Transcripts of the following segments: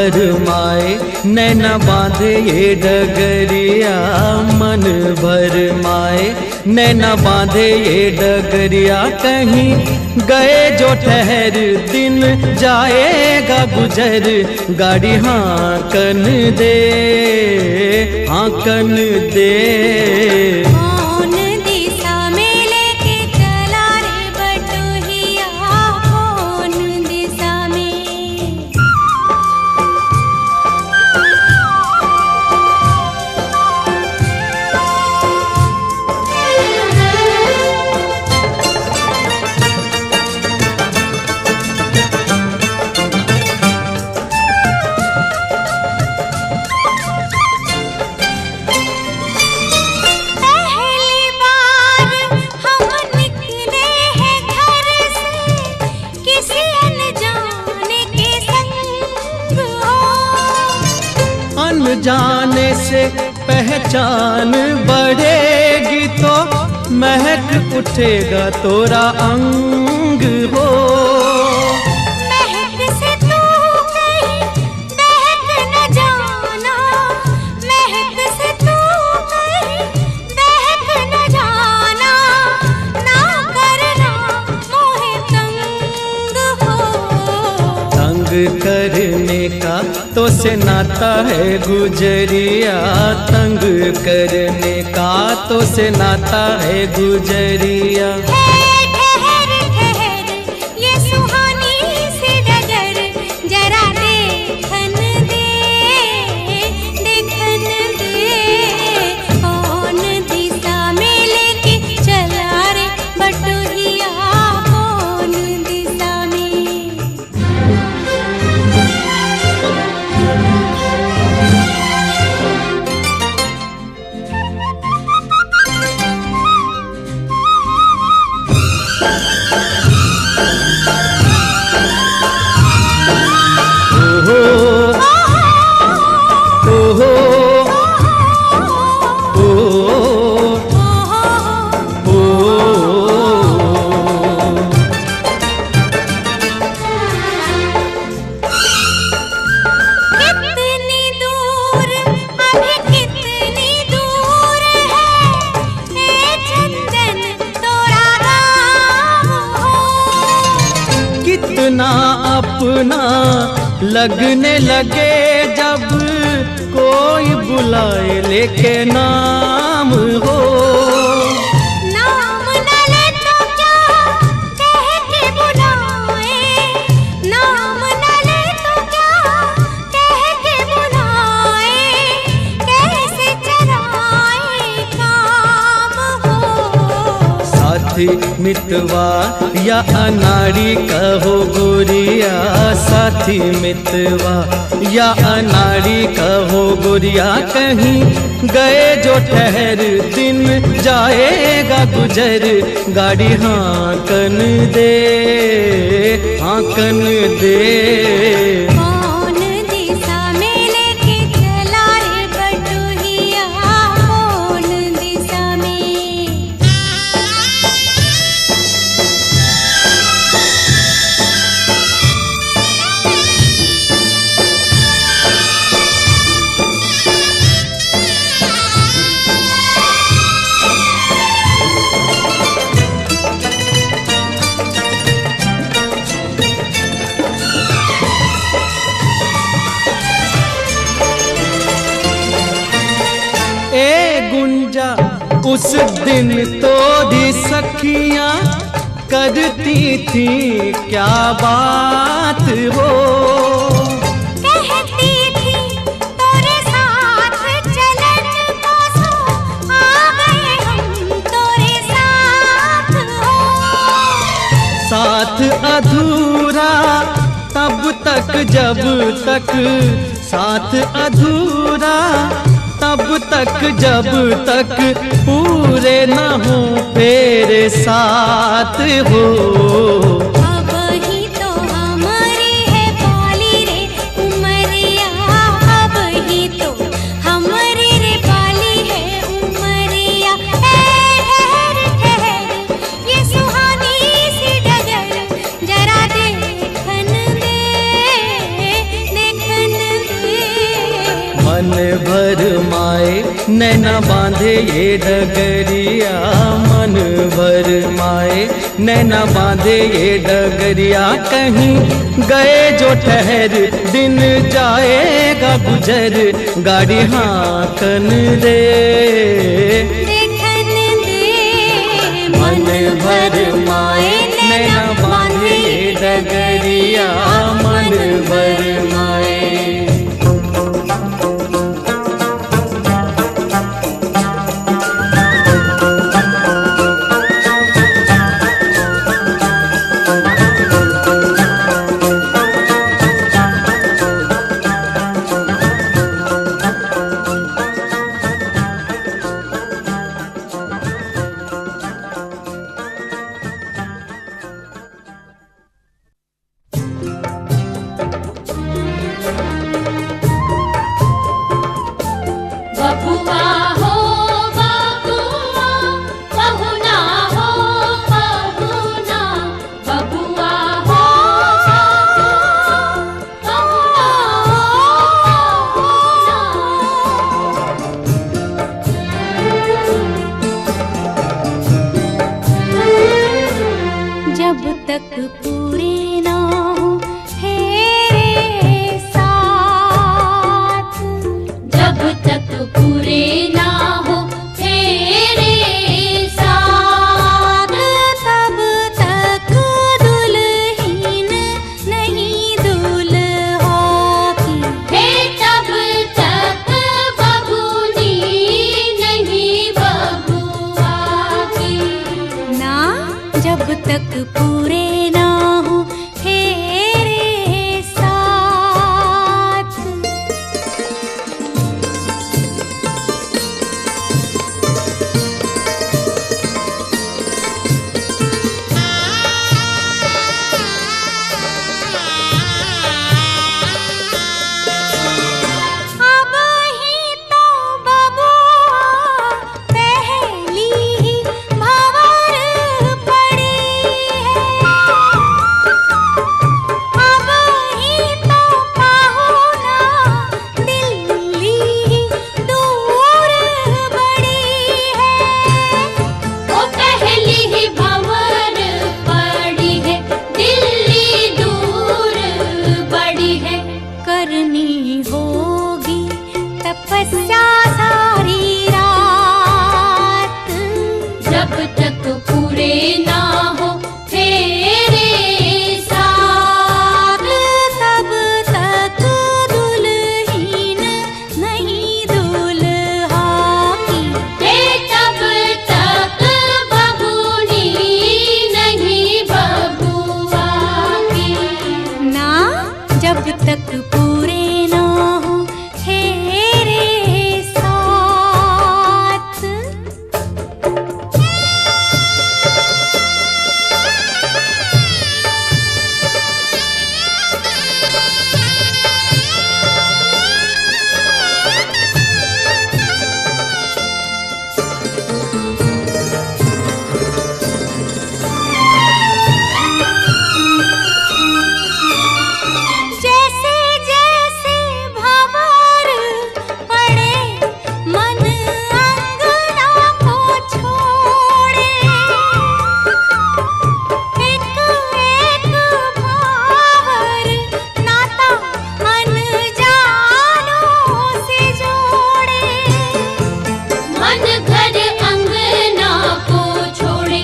भर माए नैना बांधे ये डगरिया, मन भर माए नैना बांधे ये डगरिया। कहीं गए जो ठहर दिन जाएगा गुजर, गाड़ी हाँकन दे हाँकन दे। जाने से पहचान बढ़ेगी तो महक उठेगा तोरा अंग हो। महक से तू कहीं बहक न जाना, महक से तू कहीं बहक न जाना, ना करना मोहे तंग हो। तंग करने का तो से नाता है गुजरिया, तंग करने का तो से नाता है गुजरिया। ठहर ठहर ये सुहानी सी डगर, जरा देखन दे देखन दे। कौन दिशा में लेके चला रे बटुहिया, कौन दिशा में। कितना अपना लगने लगे जब कोई बुलाए लेके नाम हो। नाम न ले तो क्या कह के बुलाए, नाम न ले तो क्या कह के बुलाए, कैसे चलाए काम हो। साथी मितवा या अनाड़ी कहो गोरिया, साथी मितवा या अनाड़ी कहो गोरिया। कहीं गए जो ठहर दिन जाएगा गुजर, गाड़ी हाँकन दे हाँकन दे। कौन दिशा में लेके चला रे बटुहिया, कौन दिशा में। ए गुंजा उस दिन तो दी सखियां करती थी क्या बात हो। कहती थी तोरे साथ चलन को सो, आ गए हम तोरे साथ हो। साथ अधूरा तब तक जब तक, साथ अधूरा तब तक जब तक पूरे न हो तेरे साथ हो। अब ही तो हमारी है पाली रे उमरिया, अब ही तो हमारी रे पाली है उमरिया। ठहर ठहर ये सुहानी सी डगर, जरा देखन दे देखन नैना बांधे ये डगरिया मन भर माए, नैना बांधे ये डगरिया कहीं गए जो ठहर, दिन जाएगा गुजर गाड़ी हाकन दे, देखन दे मन भर माए, नैना बांधे ये डगरिया मन भर माए। बबुआ हो बबुआ, पहुना हो पहुना, बबुआ हो पहुना जब तक पूरे ना हो तेरे साथ, जब तक पूरे ना हो तेरे साथ, तब तक दुल्हन नहीं दुल्हा की, हे तब तक बबूनी नहीं बबुआ की। ना जब तक पूरे ना हो तेरे साथ। अब ही तो बबुआ पहली ही भंवर पड़ी है, अब ही तो पाहुना दिल्ली दूर बड़ी है, वो पहली ही भंवर पड़ी है, दिल्ली दूर बड़ी है। करनी होगी तपस्या सारी रात, जब तक पूरे ना हो तेरे साथ, तब तक दुल्हन नहीं दुल्हा की, हे तब तक बबूनी नहीं बबुआ की। ना जब तक पूरे ना हो तेरे साथ। जैसे जैसे भंवर पड़े मन अंगना को छोड़े, एक एक भंवर नाता अनजानों से जोड़े, मन घर अंगना को छोड़े,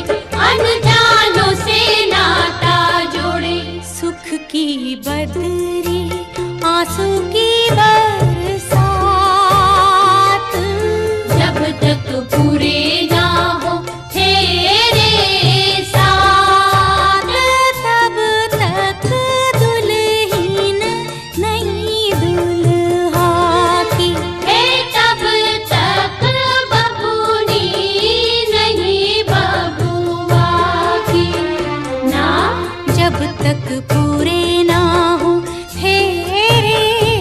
अनजानों से नाता जोड़े। सुख की बदरी आंसू की बरसात, जब तक पूरे ना हो तेरे साथ, तब तक दुल्हन नहीं दुल्हा की, हे तब तक बबूनी नहीं बबुआ की। ना जब तक पूरे ना हो तेरे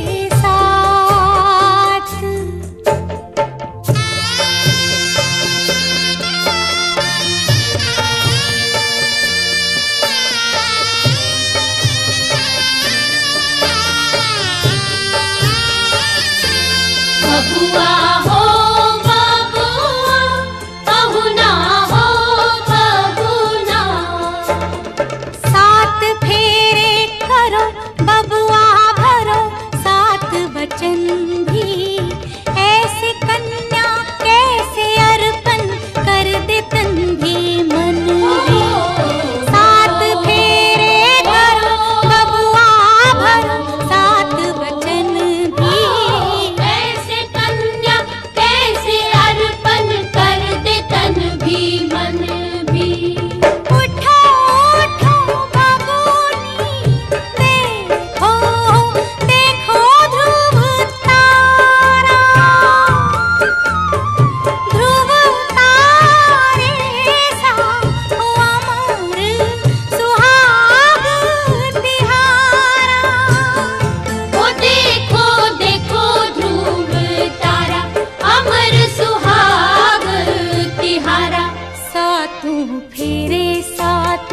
फेरे 7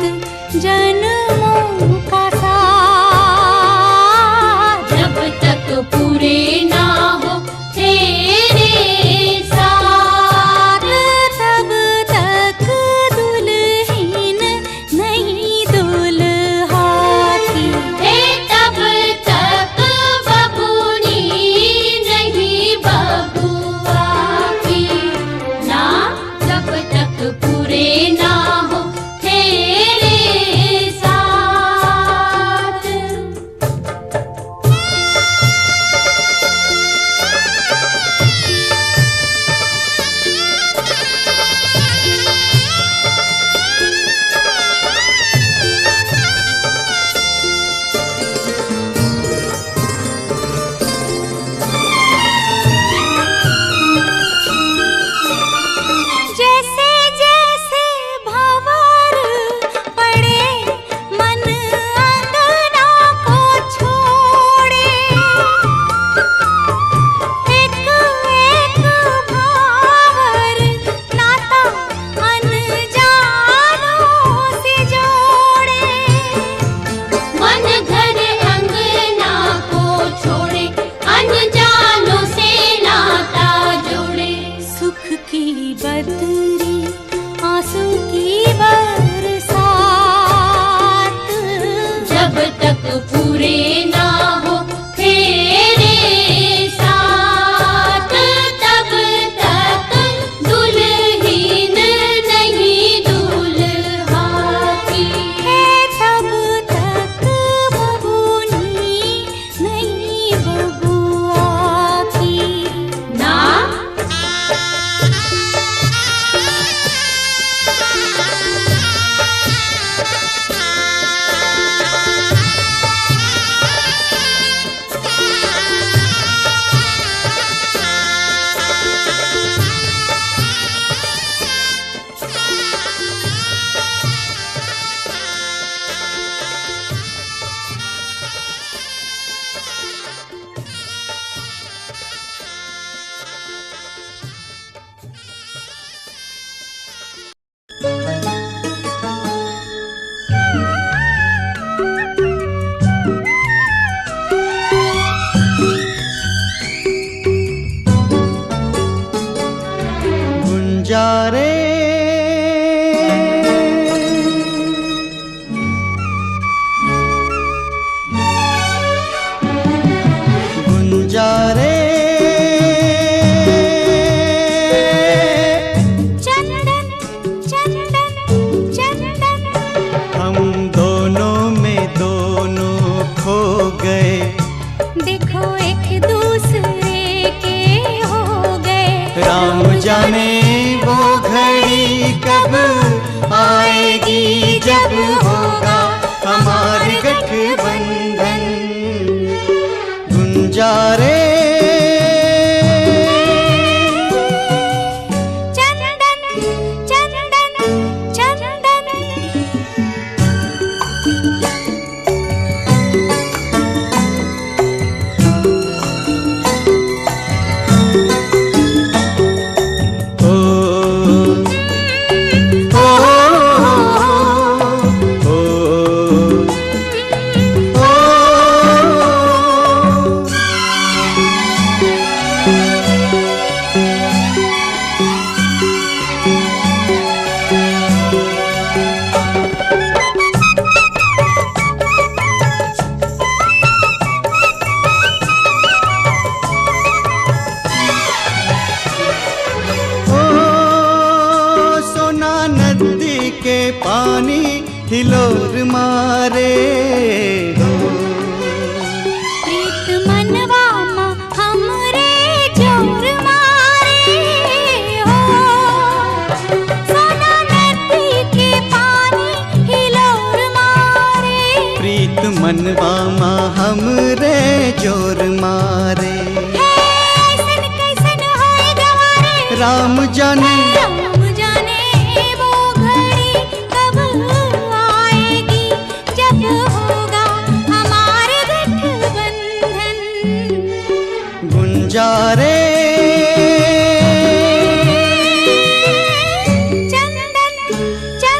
जन्मों का साथ। जब तक पूरे ना हो तेरे साथ, तब तक दुल्हन नहीं दुल्हा की। तब तक बबूनी नहीं बबुआ की ना। जब तक पूरे ना हो तेरे साथ। जैसे जैसे भंवर पड़े मन अंगना को छोड़े। एक एक भंवर नाता अनजानों से जोड़े। मन घर अंगना को छोड़े, अनजानों से नाता जोड़े। सुख की बदरी आंसू की बरसात। जब तक पूरे ना हो तेरे साथ, तब तक दुल्हन नहीं दुल्हा की। तब तक बबूनी नहीं बबुआ की ना। गुंजारे गुंजारे चंदन चंदन चंदन। हम दोनों में दोनों खो गए। देखो एक दूसरे के हो गए। राम जाने वो घड़ी कब आएगी, जब होगा हमारे गठबंधन। गुंजारे चंदन चंदन चंदन। ओ ओ ओ सोना नदी के पानी हिलोर मारे हो। प्रीत मनवा माँ हमरे जोर मारे हो। सोना नदी के पानी हिलोर मारे। प्रीत मनवा माँ हमरे जोर मारे। ऐसन कैसन होए गवारे। राम जाने राम जाने वो घड़ी कब आएगी, जब होगा हमारे गठबंधन। गुंजारे चंदन चंदन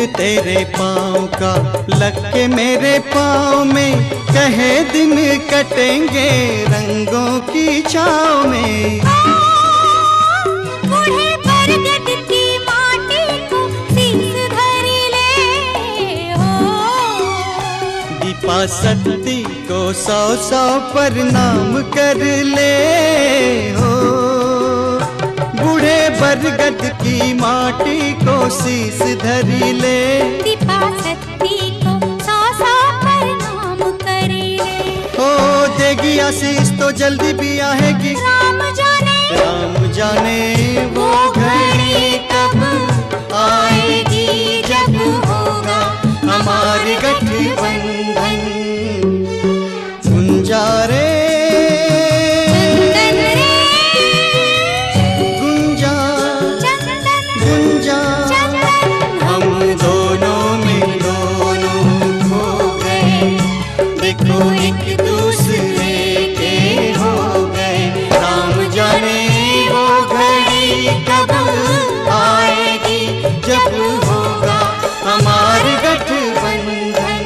तेरे पाँव का लग के मेरे पाँव में, कहे दिन कटेंगे रंगों की छाँव में। बूढ़े बरगद की माटी को शीश धरी ले हो, दीपा सती को 100-100 प्रणाम कर ले हो। बूढ़े बरगद की माटी को शीश धरी ले, दीपा सती को 100-100 प्रणाम करे ले। हो देगी आशीष तो जल्दी भी आएगी, राम जाने वो घड़ी कब आएगी, जब होगा हमारी गठबंधन। गुंजा रे गुंजा गुंजा, हम दोनों में दोनों खो गए, देखो एक दूसरे के हो गए। राम जाने वो घड़ी कब आएगी, जब होगा हमारी गठबंधन।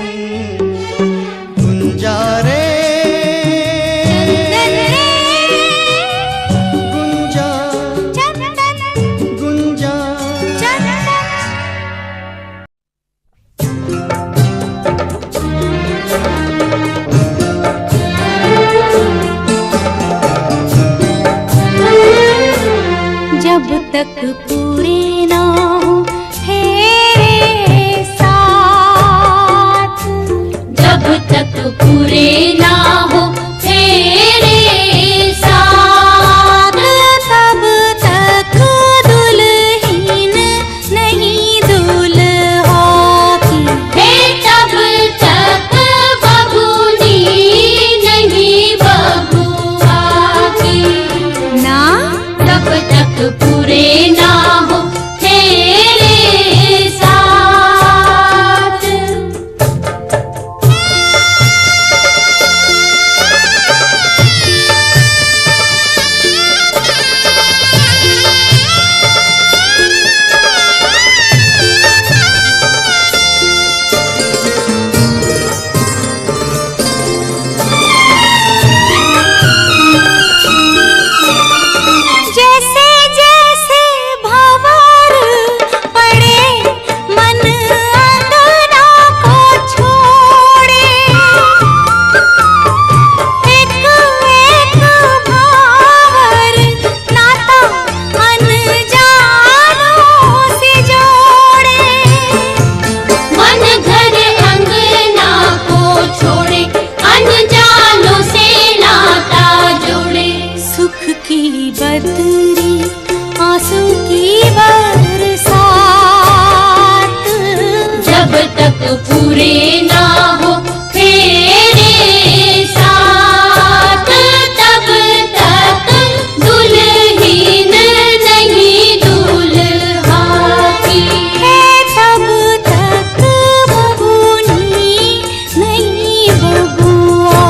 गुंजा रे गुंजा गुंजा। जब तक पूरे ना हो तेरे साथ, जब तक पूरे ना हो तेरे साथ, तब तक दुल्हन नहीं दूल्हा की, हे तब तक बबूनी नहीं बबुआ की। ना तब तक पूरे ना हो तेरे साथ। जैसे जैसे भंवर पड़े मन अंगना को छोड़े, एक एक भंवर नाता अनजानों से जोड़े। मन घर अंगना को छोड़े, अनजानों से नाता जोड़े। सुख की बदरी आंसू की बरसात, जब तक पूरे ना हो तेरे साथ, तब तक दुल्हन नहीं दूल्हा की। है तब तक बबूनी नहीं बबुआ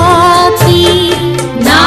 की। ना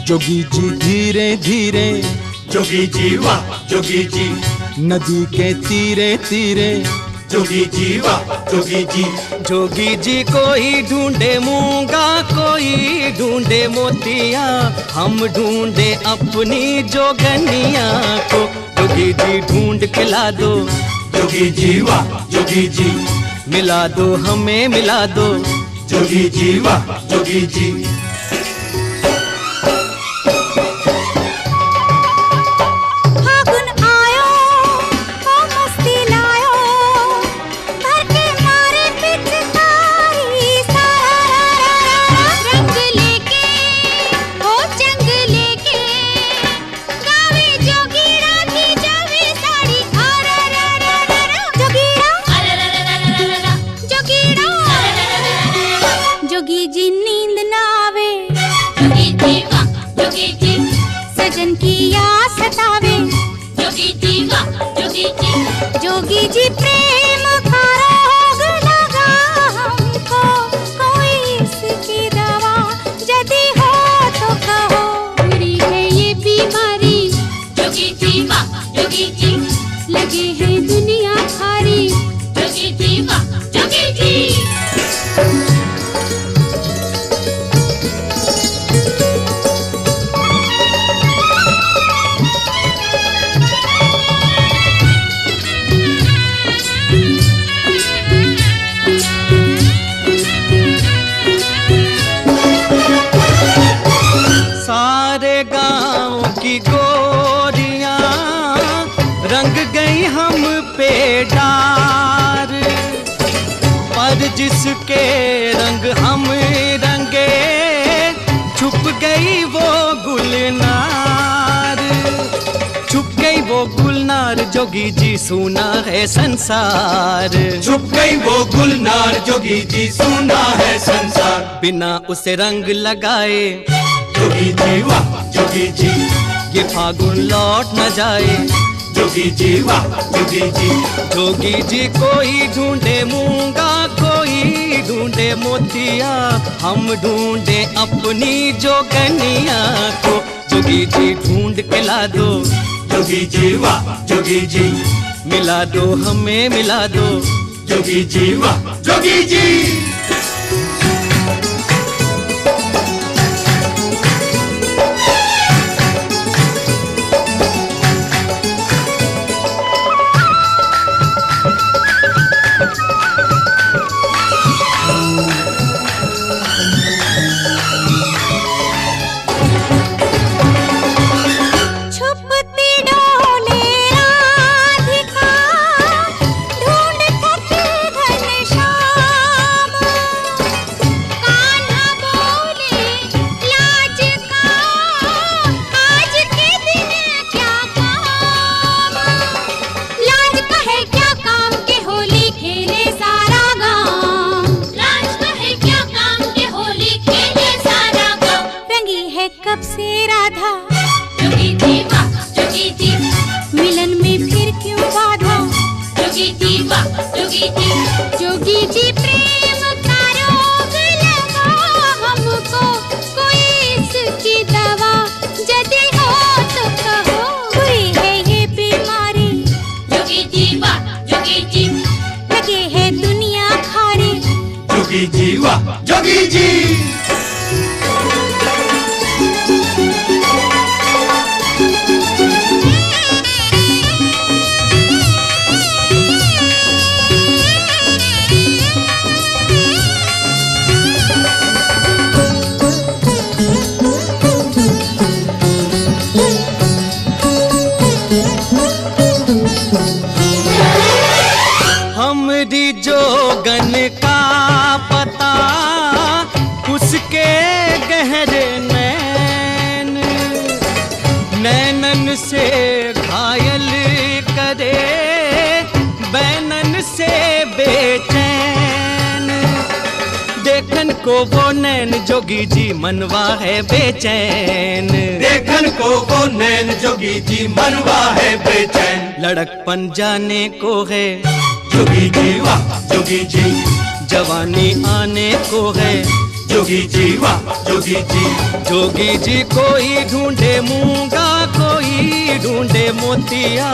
जोगी जी धीरे धीरे, जोगी जी वाह जोगी जी, नदी के तीरे तीरे, जोगी जी वाह जोगी जी। जोगी जी कोई ढूंढे मूंगा, कोई ढूंढे मोतिया, हम ढूंढे अपनी जोगनिया को। जोगी जी ढूंढ के ला दो, जोगी जी वाह जोगी जी, मिला दो हमें मिला दो। जोगी जी वाह जोगी जी। फागुन आयो ओ मस्ती लायो, जिसके रंग हम रंगे, छुप गई वो गुलनार, छुप गई वो गुलनार, जोगी जी सूना है संसार। छुप गई वो गुलनार, जोगी जी सूना है संसार। बिना उसे रंग लगाए जोगी जी वाह जोगी जी, ये फागुन लौट न जाए। जोगी जी वाह जोगी जी, जोगी जी कोई ढूंढे मूंगा, कोई ढूंढे मोतिया, हम ढूंढे अपनी जोगनिया को। जोगी जी ढूंढ के ला दो, जोगी जी वाह जोगी जी, मिला दो हमें मिला दो। जोगी जी वाह जोगी जी। छुपती डोले राधिका, ढूंढ थकी घनश्याम। कान्हा बोले लाज का, आज के दिन क्या काम। लाज का है क्या काम के होली खेले सारा गाँव। लाज का है क्या काम के होली खेले सारा गाँव। रंगी है कब से राधा, जोगी जी वाह जोगी जी, मिलन में फिर क्यों बाधा। जोगी जी वाह जोगी जी, जोगी जी प्रेम का रोग लगा हमको, कोई इसकी दवा यदि हो तो कहो। हुई है ये बीमारी, जोगी जी वाह जोगी जी, लगे है दुनिया खारी। जोगी जी वाह जोगी जी। हमरी जोगन का पता, उसके गहरे नैन, नैनन से घायल करे, बैनन से बेचैन। देखन को वो नैन जोगी जी मनवा है बेचैन। देखन को वो नैन जोगी जी मनवा है बेचैन। लड़कपन जाने को है जोगी जी वाह जोगी जी, जवानी आने को है। जोगी जी वाह जोगी जी, जोगी जी कोई ढूंढे मूंगा, कोई ढूंढे मोतिया,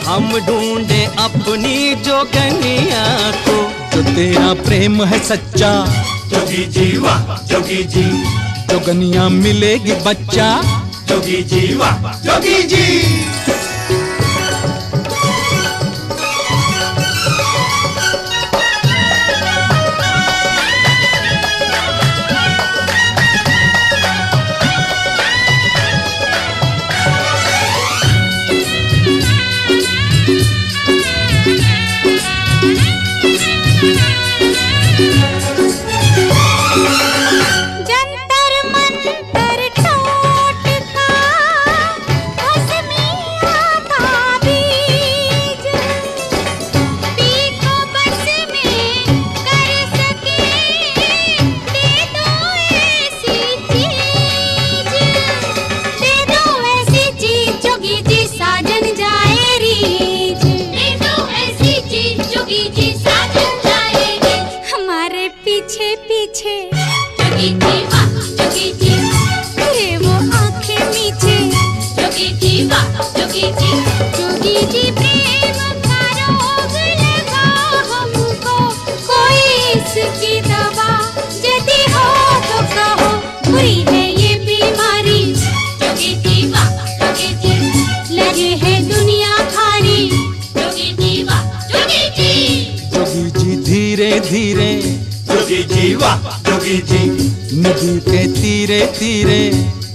हम ढूंढे अपनी जोगनिया को। जो तेरा प्रेम है सच्चा, जोगी जी वाह जोगी जी, जोगनिया मिलेगी बच्चा। जोगी जी वाह जोगी जी। जंतर मंतर टोटका, भस्मिया का बीज, पीको बस में कर सके, दे दो ऐसी चीज। दे दो ऐसी चीज जोगी जी साजन जाए रीज। दे दो ऐसी चीज जोगी जी साजन जाए रीज। हमारे पीछे पीछे जोगी जी वाह जोगी जी, फिरे वो आंखें मीचे। जोगी जी वाह जोगी जी, जोगी जी प्रेम का रोग लगा हमको, कोई इसकी दवा यदि हो तो कहो। बुरी है ये बीमारी, जोगी जी वाह जोगी जी, लगे है दुनिया खारी। जोगी जी वाह जोगी जी। जोगी जी धीरे धीरे, जोगी जी वाह जोगी जी, नदी के तीरे तीरे।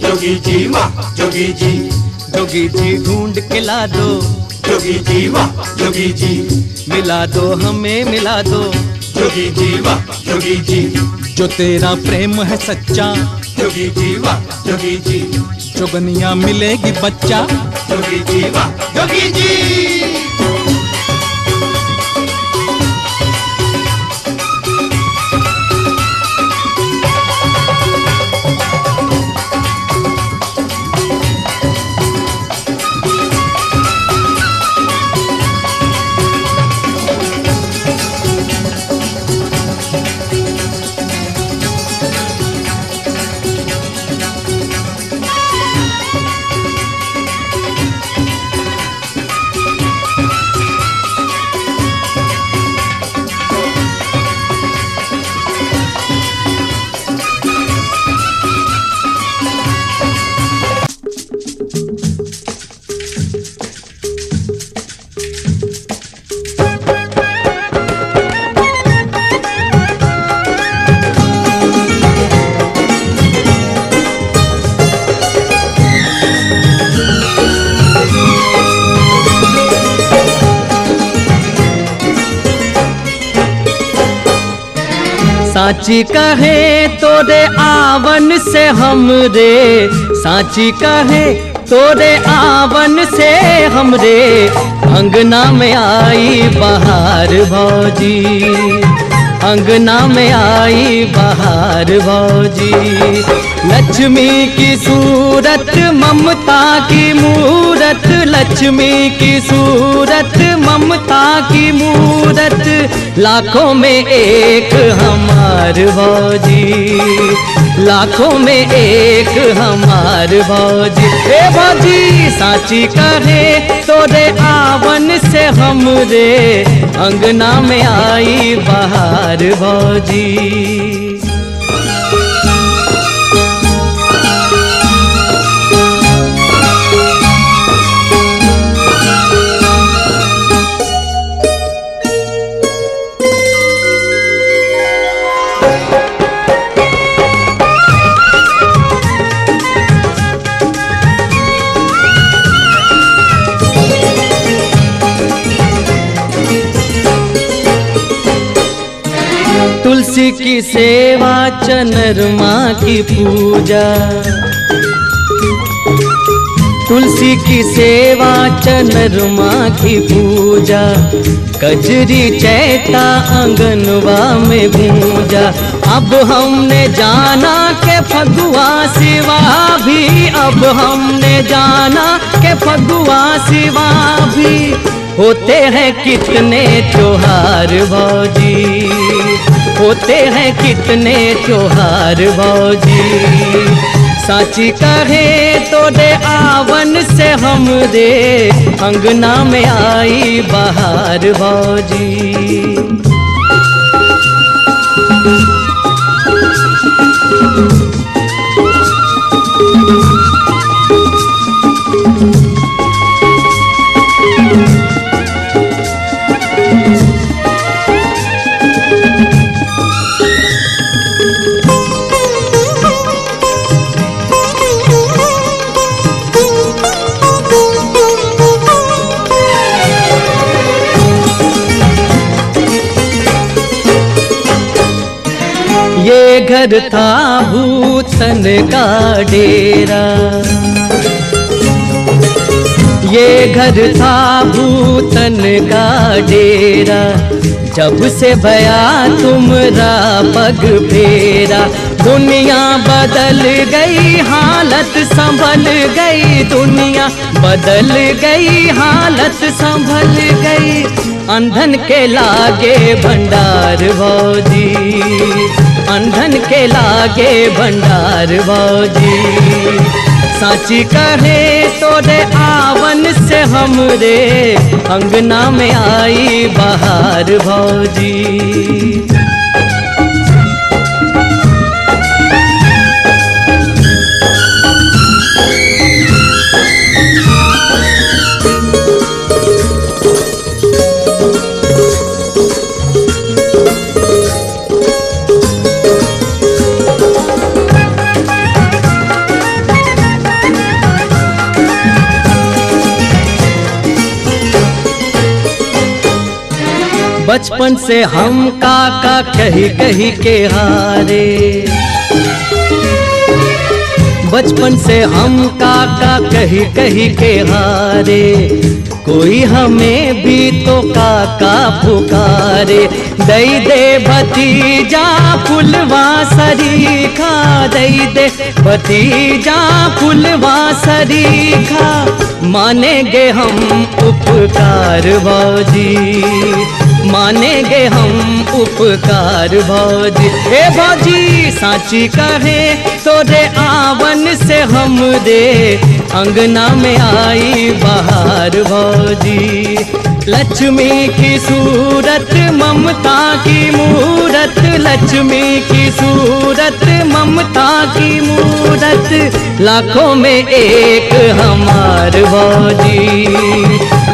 जोगी जी वाह जोगी जी, जोगी जी ढूंढ के ला दो, जोगी जी वाह जोगी जी, मिला दो हमें मिला दो। जोगी जी वाह जोगी जी, जो तेरा प्रेम है सच्चा, जोगी जी वाह जोगी जी, जोगनिया मिलेगी बच्चा। जोगी जी वाह जोगी जी। साची कहे तोरे आवन से हमरे, साची कहे तोरे आवन से हमरे, अंगना में आई बहार भौजी, अंगना में आई बहार भौजी। लक्ष्मी की सूरत ममता की मूरत, लक्ष्मी की सूरत ममता की मूरत, लाखों में एक हमार भौजी, लाखों में एक हमार भौजी। ए भौजी साची कहे तोरे आवन से हमरे, अंगना में आई बहार भौजी। तुलसी की सेवा चनरमा की पूजा, तुलसी की सेवा चनरमा की पूजा, कजरी चैता आंगनवा में गूंजा। अब हमने जाना के फगुआ सिवा भी, अब हमने जाना के फगुआ सिवा भी, होते हैं कितने त्योहार भौजी, होते हैं कितने त्योहार भौजी। साची कहे तोरे आवन से हमरे, अंगना में आई बहार भौजी। ये घर था भूतन का डेरा, ये घर था भूतन का डेरा, जब से भया तुमरा पग फेरा। दुनिया बदल गई हालत संभल गई, दुनिया बदल गई हालत संभल गई, अंधन के लागे भंडार भौजी, अंधन के लागे भंडार भौजी। साची कहे तोरे आवन से हमरे, अंगना में आई बहार भौजी। बचपन से हम काका कही कही के हारे, बचपन से हम काका कही कही के हारे, कोई हमें भी तो काका पुकारे। दई दे भतीजा फुलवा सरीखा, दई दे भतीजा फुलवा सरीखा, मानेंगे हम उपकार भौजी, मानेंगे हम उपकार भौजी। हे भौजी साची कहे तोरे आवन से हम दे अंगना में आई बहार भौजी। लक्ष्मी की सूरत ममता की मूरत, लक्ष्मी की सूरत ममता की मूरत, लाखों में एक हमार भौजी,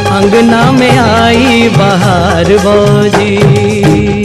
अंगना में आई बहार भौजी।